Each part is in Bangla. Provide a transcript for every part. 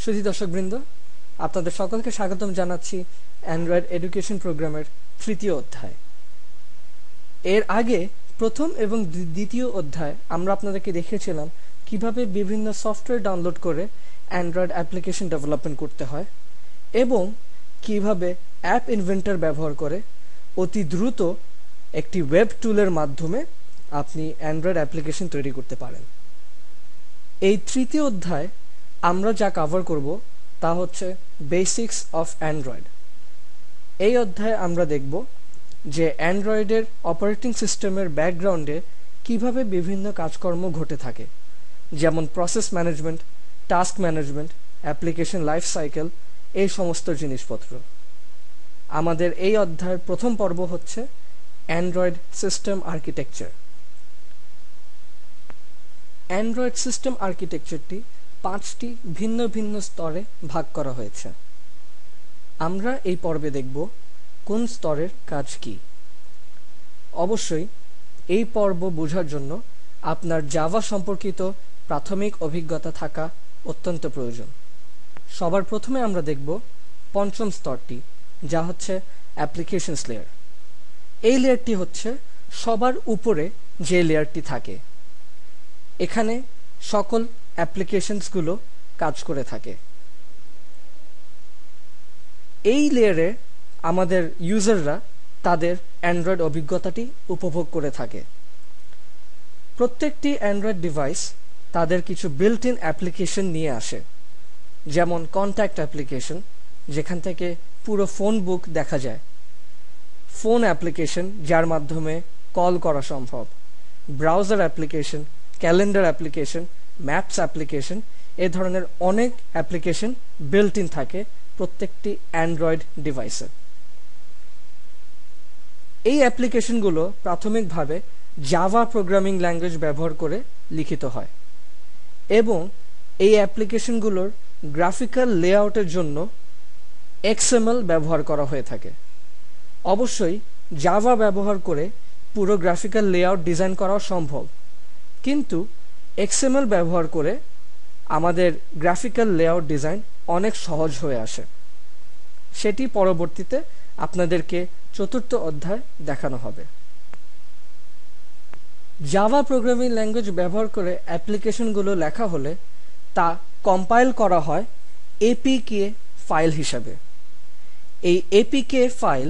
সুধী দর্শকবৃন্দ, আপনাদের সকলকে স্বাগতম জানাচ্ছি অ্যান্ড্রয়েড এডুকেশন প্রোগ্রামের তৃতীয় অধ্যায়। এর আগে প্রথম এবং দ্বিতীয় অধ্যায় আমরা আপনাদেরকে দেখিয়েছিলাম কিভাবে বিভিন্ন সফটওয়্যার ডাউনলোড করে অ্যান্ড্রয়েড অ্যাপ্লিকেশন ডেভেলপমেন্ট করতে হয় এবং কিভাবে অ্যাপ ইনভেন্টর ব্যবহার করে অতি দ্রুত একটি ওয়েব টুলের মাধ্যমে আপনি অ্যান্ড্রয়েড অ্যাপ্লিকেশন তৈরি করতে পারেন। এই তৃতীয় অধ্যায় আমরা যা কভার করব তা হচ্ছে বেসিক্স অফ অ্যান্ড্রয়েড। এই অধ্যায়ে আমরা দেখব যে অ্যান্ড্রয়েডের অপারেটিং সিস্টেমের ব্যাকগ্রাউন্ডে কিভাবে বিভিন্ন কাজকর্ম ঘটে থাকে, যেমন process management, task management, application life cycle, এই সমস্ত জিনিসপত্র। আমাদের এই অধ্যায়ের প্রথম পর্ব হচ্ছে Android system architecture. Android system আর্কিটেকচারটি 5টি ভিন্ন ভিন্ন স্তরে ভাগ করা হয়েছে। আমরা এই পর্বে দেখব কোন স্তরের কাজ কি। অবশ্যই এই পর্ব বোঝার জন্য আপনার জাভা সম্পর্কিত প্রাথমিক অভিজ্ঞতা থাকা অত্যন্ত প্রয়োজন। সবার প্রথমে আমরা দেখব পঞ্চম স্তরটি, যা হচ্ছে অ্যাপ্লিকেশনস লেয়ার। এই লেয়ারটি হচ্ছে সবার উপরে যে লেয়ারটি থাকে। এখানে সকল অ্যাপ্লিকেশনসগুলো কাজ করে থাকে। এই লেয়ারে আমাদের ইউজাররা তাদের অ্যান্ড্রয়েড অভিজ্ঞতাটি উপভোগ করে থাকে। প্রত্যেকটি অ্যান্ড্রয়েড ডিভাইস তাদের কিছু বিল্ট ইন অ্যাপ্লিকেশন নিয়ে আসে, যেমন কন্ট্যাক্ট অ্যাপ্লিকেশন, যেখান থেকে পুরো ফোন বুক দেখা যায়, ফোন অ্যাপ্লিকেশন যার মাধ্যমে কল করা সম্ভব, browser application, calendar application, maps application, এ ধরনের অনেক অ্যাপ্লিকেশন বিল্ট ইন থাকে প্রত্যেকটি অ্যান্ড্রয়েড ডিভাইসে। এই অ্যাপ্লিকেশনগুলো প্রাথমিকভাবে জাভা প্রোগ্রামিং ল্যাঙ্গুয়েজ ব্যবহার করে লিখিত হয় এবং এই অ্যাপ্লিকেশনগুলোর গ্রাফিক্যাল লেআউটের জন্য XML ব্যবহার করা হয়ে থাকে। অবশ্যই জাভা ব্যবহার করে পুরো গ্রাফিক্যাল লেআউট ডিজাইন করা সম্ভব, কিন্তু XML ব্যবহার করে আমাদের গ্রাফিক্যাল লেআউট ডিজাইন অনেক সহজ হয়ে আসে। সেটি পরবর্তীতে আপনাদেরকে চতুর্থ অধ্যায় দেখানো হবে। জাভা প্রোগ্রামিং ল্যাঙ্গুয়েজ ব্যবহার করে অ্যাপ্লিকেশনগুলো লেখা হলে তা কম্পাইল করা হয় APK ফাইল হিসাবে। এই APK ফাইল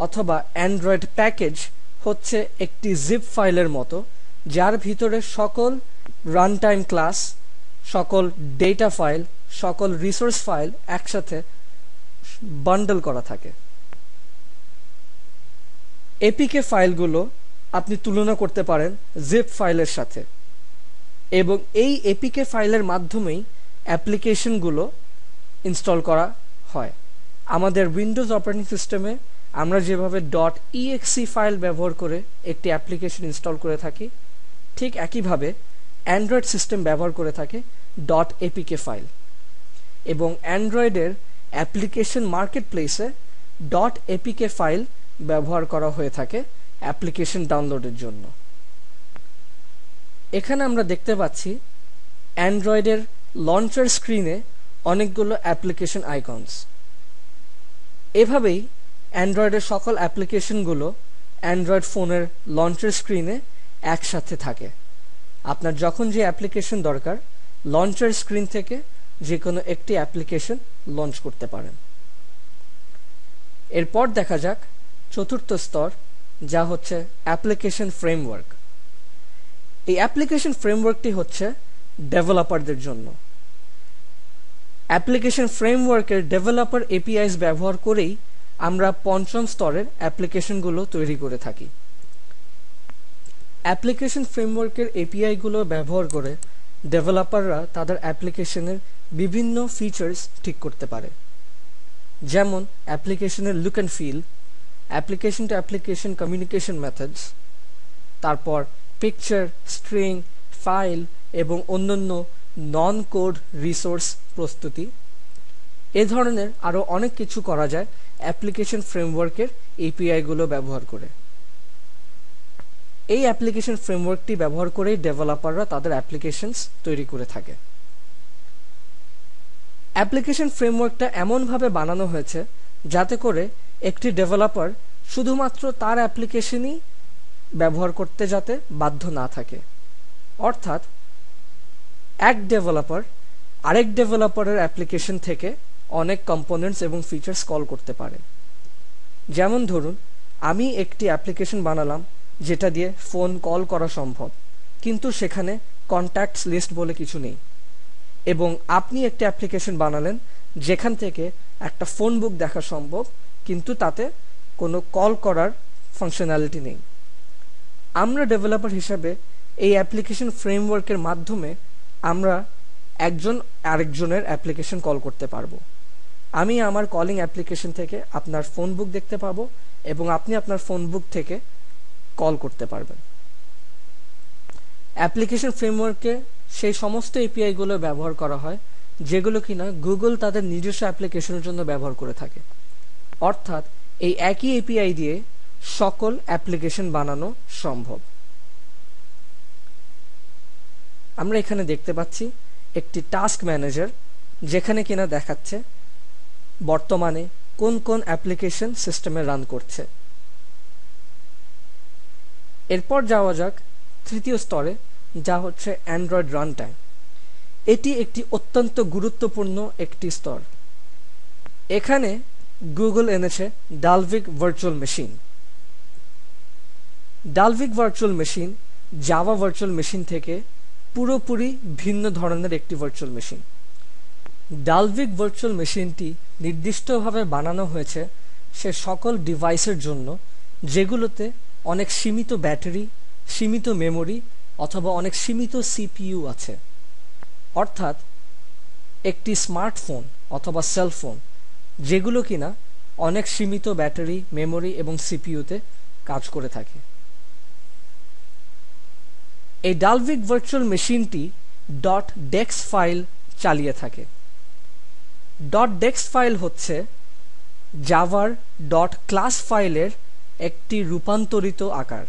অথবা অ্যান্ড্রয়েড প্যাকেজ হচ্ছে একটি জিপ ফাইলের মতো, যার ভিতরে সকল রান টাইম ক্লাস, সকল ডেটা ফাইল, সকল রিসোর্স ফাইল একসাথে বান্ডল করা থাকে। APK ফাইলগুলো আপনি তুলনা করতে পারেন জিপ ফাইলের সাথে, এবং এই APK ফাইলের মাধ্যমেই অ্যাপ্লিকেশনগুলো ইনস্টল করা হয়। আমাদের উইন্ডোজ অপারেটিং সিস্টেমে আমরা যেভাবে .exe ফাইল ব্যবহার করে একটি অ্যাপ্লিকেশন ইনস্টল করে থাকি, ঠিক একইভাবে অ্যান্ড্রয়েড সিস্টেম ব্যবহার করে থাকে .apk ফাইল, এবং অ্যান্ড্রয়েডের অ্যাপ্লিকেশন মার্কেট প্লেসে .apk ফাইল ব্যবহার করা হয়ে থাকে অ্যাপ্লিকেশন ডাউনলোডের জন্য। এখানে আমরা দেখতে পাচ্ছি অ্যান্ড্রয়েডের লঞ্চার স্ক্রিনে অনেকগুলো অ্যাপ্লিকেশন আইকনস। এভাবেই অ্যান্ড্রয়েডের সকল অ্যাপ্লিকেশনগুলো অ্যান্ড্রয়েড ফোনের লঞ্চার স্ক্রিনে একসাথে থাকে। আপনার যখন যে অ্যাপ্লিকেশন দরকার, লঞ্চার স্ক্রিন থেকে যে কোনো একটি অ্যাপ্লিকেশন লঞ্চ করতে পারেন। এরপর দেখা যাক চতুর্থ স্তর, যা হচ্ছে অ্যাপ্লিকেশন ফ্রেমওয়ার্ক। এই অ্যাপ্লিকেশন ফ্রেমওয়ার্কটি হচ্ছে ডেভেলপারদের জন্য। অ্যাপ্লিকেশন ফ্রেমওয়ার্কের ডেভেলপার APIs ব্যবহার করেই আমরা পঞ্চম স্তরের অ্যাপ্লিকেশনগুলো তৈরি করে থাকি। অ্যাপ্লিকেশন ফ্রেমওয়ার্কের API গুলো ব্যবহার করে ডেভেলপাররা তাদের অ্যাপ্লিকেশনের বিভিন্ন ফিচার্স ঠিক করতে পারে, যেমন অ্যাপ্লিকেশনের look and feel, application to application communication methods, তারপর পিকচার, স্ট্রিং, ফাইল এবং অন্যান্য নন কোড রিসোর্স প্রস্তুতি। এ ধরনের আরও অনেক কিছু করা যায় অ্যাপ্লিকেশন ফ্রেমওয়ার্কের API গুলো ব্যবহার করে। এই অ্যাপ্লিকেশন ফ্রেমওয়ার্কটি ব্যবহার করেই ডেভেলপাররা তাদের অ্যাপ্লিকেশনস তৈরি করে থাকে। অ্যাপ্লিকেশন ফ্রেমওয়ার্কটা এমনভাবে বানানো হয়েছে যাতে করে একটি ডেভেলপার শুধুমাত্র তার অ্যাপ্লিকেশনই ব্যবহার করতে যাতে বাধ্য না থাকে। অর্থাৎ এক ডেভেলপার আরেক ডেভেলপারের অ্যাপ্লিকেশন থেকে অনেক কম্পোনেন্টস এবং ফিচার্স কল করতে পারে। যেমন ধরুন, আমি একটি অ্যাপ্লিকেশন বানালাম যেটা দিয়ে ফোন কল করা সম্ভব, কিন্তু সেখানে কন্ট্যাক্টস লিস্ট বলে কিছু নেই। এবং আপনি একটি অ্যাপ্লিকেশন বানালেন যেখান থেকে একটা ফোন বুক দেখা সম্ভব, কিন্তু তাতে কোনো কল করার ফাংশনালিটি নেই। আমরা ডেভেলপার হিসাবে এই অ্যাপ্লিকেশন ফ্রেমওয়ার্কের মাধ্যমে আমরা একজন আরেকজনের অ্যাপ্লিকেশন কল করতে পারবো। আমি আমার কলিং অ্যাপ্লিকেশন থেকে আপনার ফোন বুক দেখতে পাবো এবং আপনি আপনার ফোন বুক থেকে কল করতে পারবেন। অ্যাপ্লিকেশন ফ্রেমওয়ার্কে সেই সমস্ত এপিআই গুলো ব্যবহার করা হয় যেগুলো কিনা গুগল তাদের নিজস্ব অ্যাপ্লিকেশনের জন্য ব্যবহার করে থাকে। অর্থাৎ এই একই এপিআই দিয়ে সকল অ্যাপ্লিকেশন বানানো সম্ভব। আমরা এখানে দেখতে পাচ্ছি একটি টাস্ক ম্যানেজার, যেখানে কিনা দেখাচ্ছে বর্তমানে কোন কোন অ্যাপ্লিকেশন সিস্টেমে রান করছে। এরপর যাওয়া যাক তৃতীয় স্তরে, যা হচ্ছে অ্যান্ড্রয়েড রান টাইম। এটি একটি অত্যন্ত গুরুত্বপূর্ণ একটি স্তর। এখানে গুগল এনেছে Dalvik virtual machine. Dalvik virtual machine Java virtual machine থেকে পুরোপুরি ভিন্ন ধরনের একটি ভার্চুয়াল মেশিন। ডালভিক ভার্চুয়াল মেশিনটি নির্দিষ্টভাবে বানানো হয়েছে সে সকল ডিভাইসের জন্য যেগুলোতে অনেক সীমিত ব্যাটারি, সীমিত মেমোরি অথবা অনেক সীমিত সিপিইউ আছে। অর্থাৎ একটি স্মার্টফোন অথবা সেলফোন যেগুলো কিনা অনেক সীমিত ব্যাটারি, মেমোরি এবং সিপিইউতে কাজ করে থাকে। এই ডালভিক ভার্চুয়াল মেশিনটি .dex ফাইল চালিয়ে থাকে। .dex ফাইল হচ্ছে জাভার .class ফাইলের একটি রূপান্তরিত আকার।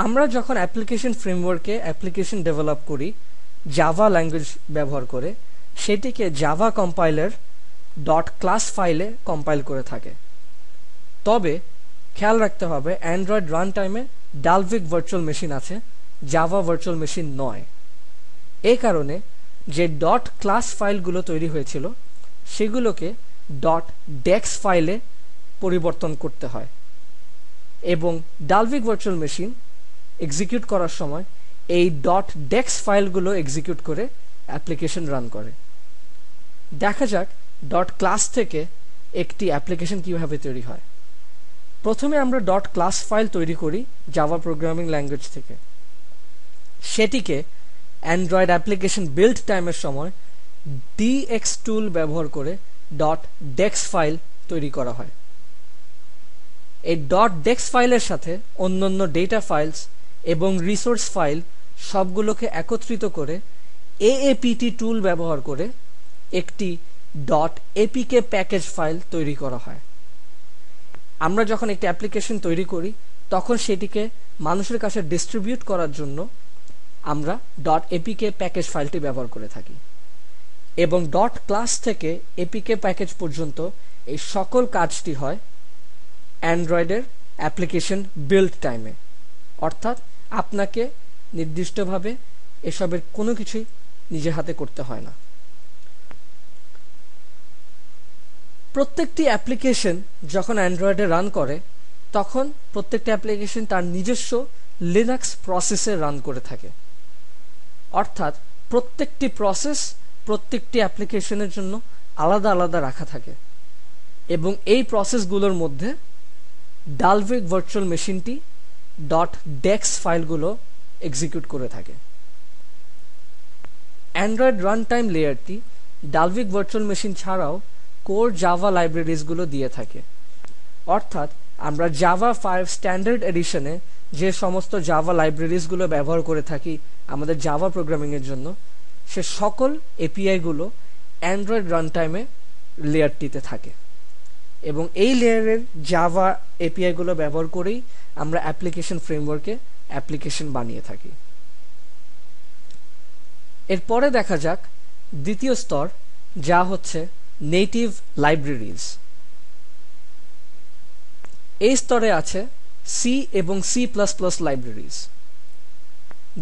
আমরা যখন অ্যাপ্লিকেশন ফ্রেমওয়ার্কে অ্যাপ্লিকেশন ডেভেলপ করি জাভা ল্যাঙ্গুয়েজ ব্যবহার করে, সেটিকে জাভা কম্পাইলার .class ফাইলে কম্পাইল করে থাকে। তবে খেয়াল রাখতে হবে অ্যান্ড্রয়েড রান টাইমে ডালভিক ভার্চুয়াল মেশিন আছে, জাভা ভার্চুয়াল মেশিন নয়। এই কারণে যে .class ফাইলগুলো তৈরি হয়েছিল সেগুলোকে .dex ফাইলে পরিবর্তন করতে হয় এবং ডালভিক ভার্চুয়াল মেশিন এক্সিকিউট করার সময় এই .dex ফাইলগুলো এক্সিকিউট করে অ্যাপ্লিকেশন রান করে। দেখা যাক .class থেকে একটি অ্যাপ্লিকেশন কিভাবে তৈরি হয়। প্রথমে আমরা .class ফাইল তৈরি করি জাভা প্রোগ্রামিং ল্যাঙ্গুয়েজ থেকে। সেটিকে অ্যান্ড্রয়েড অ্যাপ্লিকেশন বিল্ড টাইমের সময় dx টুল ব্যবহার করে .dex ফাইল তৈরি করা হয়। এই .dex ফাইলের সাথে অন্যান্য ডেটা ফাইলস এবং রিসোর্স ফাইল সবগুলোকে একত্রিত করে AAPT টুল ব্যবহার করে একটি .apk প্যাকেজ ফাইল তৈরি করা হয়। আমরা যখন একটি অ্যাপ্লিকেশন তৈরি করি তখন সেটিকে মানুষের কাছে ডিস্ট্রিবিউট করার জন্য আমরা .apk প্যাকেজ ফাইলটি ব্যবহার করে থাকি এবং .class থেকে apk প্যাকেজ পর্যন্ত এই সকল কাজটি হয় অ্যান্ড্রয়েডের অ্যাপ্লিকেশন বিল্ড টাইমে। অর্থাৎ আপনাকে নির্দিষ্টভাবে এসবের কোনো কিছুই নিজে হাতে করতে হয় না। প্রত্যেকটি অ্যাপ্লিকেশন যখন অ্যান্ড্রয়েডে রান করে তখন প্রত্যেকটি অ্যাপ্লিকেশন তার নিজস্ব লিনাক্স প্রসেসে রান করে থাকে। অর্থাৎ প্রত্যেকটি প্রসেস প্রত্যেকটি অ্যাপ্লিকেশনের জন্য আলাদা আলাদা রাখা থাকে এবং এই প্রসেসগুলোর মধ্যে ডালভিক ভার্চুয়াল মেশিনটি .dex ফাইলগুলো এক্সিকিউট করে থাকে। অ্যান্ড্রয়েড রান টাইম লেয়ারটি ডালভিক ভার্চুয়াল মেশিন ছাড়াও কোর জাভা লাইব্রেরিজগুলো দিয়ে থাকে। অর্থাৎ আমরা জাভা 5 স্ট্যান্ডার্ড এডিশনে যে সমস্ত জাভা লাইব্রেরিজগুলো ব্যবহার করে থাকি আমাদের জাভা প্রোগ্রামিংয়ের জন্য, সে সকল এপিআই গুলো অ্যান্ড্রয়েড রান টাইমে লেয়ারটিতে থাকে এবং এই লেয়ারের জাভা এপিআই গুলো ব্যবহার করেই আমরা অ্যাপ্লিকেশন ফ্রেমওয়ার্কে অ্যাপ্লিকেশন বানিয়ে থাকি। এরপরে দেখা যাক দ্বিতীয় স্তর, যা হচ্ছে নেটিভ লাইব্রেরিজ। এই স্তরে আছে সি এবং সি প্লাস প্লাস লাইব্রেরিজ।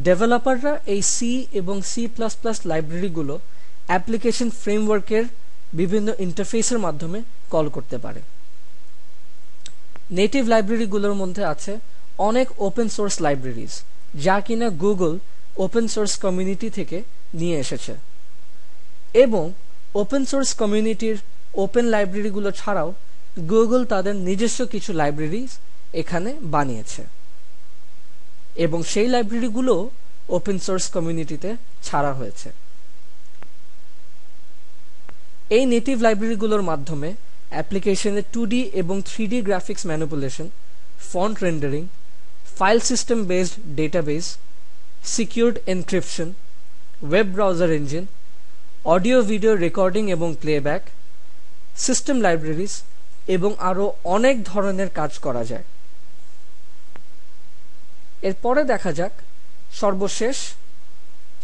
ডেভেলপাররা এই সি এবং সি প্লাস প্লাস লাইব্রেরিগুলো অ্যাপ্লিকেশন ফ্রেমওয়ার্কের বিভিন্ন ইন্টারফেসের মাধ্যমে কল করতে পারে। নেটিভ লাইব্রেরিগুলোর মধ্যে আছে অনেক ওপেন সোর্স লাইব্রেরিজ, যা কিনা গুগল ওপেন সোর্স কমিউনিটি থেকে নিয়ে এসেছে, এবং ওপেন সোর্স কমিউনিটির ওপেন লাইব্রেরিগুলো ছাড়াও গুগল তাদের নিজস্ব কিছু লাইব্রেরি এখানে বানিয়েছে, এবং সেই লাইব্রেরিগুলো ওপেন সোর্স কমিউনিটিতে ছাড়া হয়েছে। এই নেটিভ লাইব্রেরিগুলোর মাধ্যমে অ্যাপ্লিকেশনের 2D এবং 3D graphics manipulation, font rendering, file system based database, secured encryption, web browser engine, audio video recording এবং প্লেব্যাক, সিস্টেম লাইব্রেরিজ এবং আরও অনেক ধরনের কাজ করা যায়। এরপরে দেখা যাক সর্বশেষ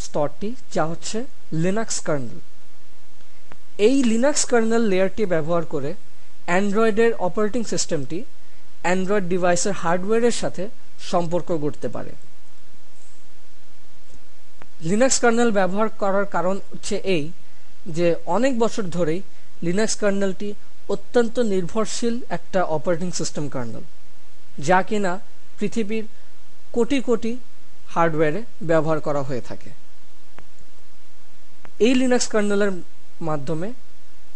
স্তরটি, যা হচ্ছে লিনাক্স কার্নেল। এই লিনাক্স কার্নেল লেয়ারটি ব্যবহার করে অ্যান্ড্রয়েডের অপারেটিং সিস্টেমটি অ্যান্ড্রয়েড ডিভাইসের হার্ডওয়্যারের সাথে সম্পর্ক গড়তে পারে। লিনাক্স কার্নেল ব্যবহার করার কারণ হচ্ছে এই যে অনেক বছর ধরেই লিনাক্স কার্নেলটি অত্যন্ত নির্ভরশীল একটা অপারেটিং সিস্টেম কার্নেল, যা কিনা পৃথিবীর কোটি কোটি হার্ডওয়্যারে ব্যবহার করা হয়ে থাকে। এই লিনাক্স কার্নেলের মাধ্যমে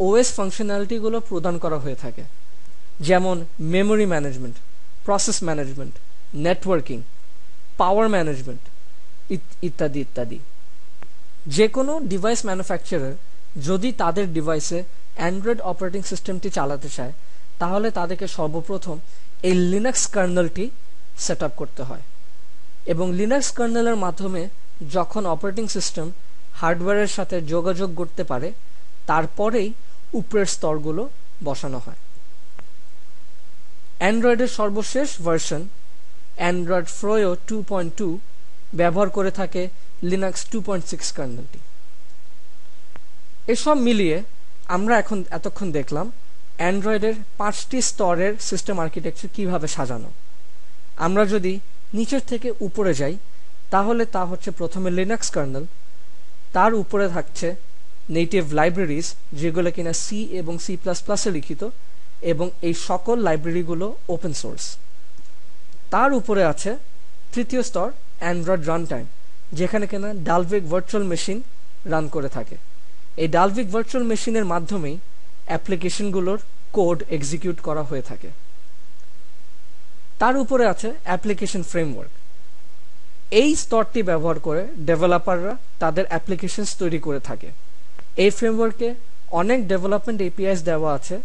ওএস ফাংশনালিটিগুলো প্রদান করা হয়ে থাকে, যেমন memory management, process management, networking, power management ইত্যাদি ইত্যাদি। যে কোনো ডিভাইস ম্যানুফ্যাকচারার যদি তাদের ডিভাইসে অ্যান্ড্রয়েড অপারেটিং সিস্টেমটি চালাতে চায়, তাহলে তাদেরকে সর্বপ্রথম এই লিনাক্স কার্নেলটি সেট আপ করতে হয়, এবং লিনাক্স কার্নেলের মাধ্যমে যখন অপারেটিং সিস্টেম হার্ডওয়্যারের সাথে যোগাযোগ করতে পারে, তারপরেই উপরের স্তরগুলো বসানো হয়। অ্যান্ড্রয়েডের সর্বশেষ ভার্সন অ্যান্ড্রয়েড ফ্রোয়ো 2.2 ব্যবহার করে থাকে লিনাক্স 2.6 কার্নেলটি। এসব মিলিয়ে আমরা এতক্ষণ দেখলাম অ্যান্ড্রয়েডের 5টি স্তরের সিস্টেম আর্কিটেকচার কিভাবে সাজানো। আমরা যদি নিচের থেকে উপরে যাই, তাহলে তা হচ্ছে প্রথমে লিনাক্স কার্নেল, তার উপরে থাকছে নেটিভ লাইব্রেরিজ, যেগুলো কিনা সি এবং সি প্লাস প্লাসে লিখিত, এবং এই সকল লাইব্রেরিগুলো ওপেন সোর্স। তার উপরে আছে তৃতীয় স্তর অ্যান্ড্রয়েড রান টাইম, যেখানে কিনা ডালভিক ভার্চুয়াল মেশিন রান করে থাকে। এই ডালভিক ভার্চুয়াল মেশিনের মাধ্যমেই অ্যাপ্লিকেশনগুলোর কোড এক্সিকিউট করা হয়ে থাকে। তার উপরে আছে অ্যাপ্লিকেশন ফ্রেমওয়ার্ক। এই স্তরটি ব্যবহার করে ডেভেলপাররা তাদের অ্যাপ্লিকেশন তৈরি করে থাকে। এই ফ্রেমওয়ার্কে অনেক ডেভেলপমেন্ট এপিআইস দেওয়া আছে,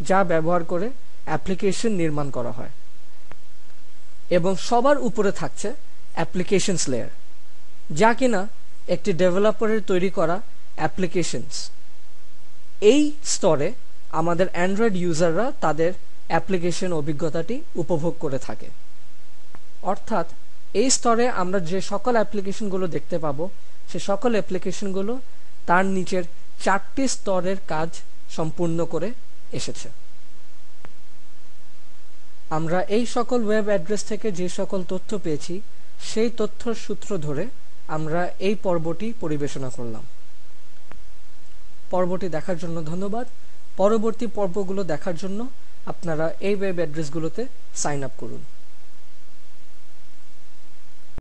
যা ব্যবহার করে অ্যাপ্লিকেশন নির্মাণ করা হয়। এবং সবার উপরে থাকছে অ্যাপ্লিকেশনস লেয়ার, যা কিনা একটি ডেভেলপারের তৈরি করা অ্যাপ্লিকেশনস। এই স্তরে আমাদের অ্যান্ড্রয়েড ইউজাররা তাদের অ্যাপ্লিকেশন অভিজ্ঞতাটি উপভোগ করে থাকে। অর্থাৎ এই স্তরে আমরা যে সকল অ্যাপ্লিকেশনগুলো দেখতে পাবো, সে সকল অ্যাপ্লিকেশনগুলো তার নিচের 4টি স্তরের কাজ সম্পূর্ণ করে এসেছে। আমরা এই সকল ওয়েব অ্যাড্রেস থেকে যে সকল তথ্য পেয়েছি, সেই তথ্যর সূত্র ধরে আমরা এই পর্বটি পরিবেশনা করলাম। পর্বটি দেখার জন্য ধন্যবাদ। পরবর্তী পর্বগুলো দেখার জন্য আপনারা এই ওয়েব অ্যাড্রেসগুলোতে সাইন আপ করুন।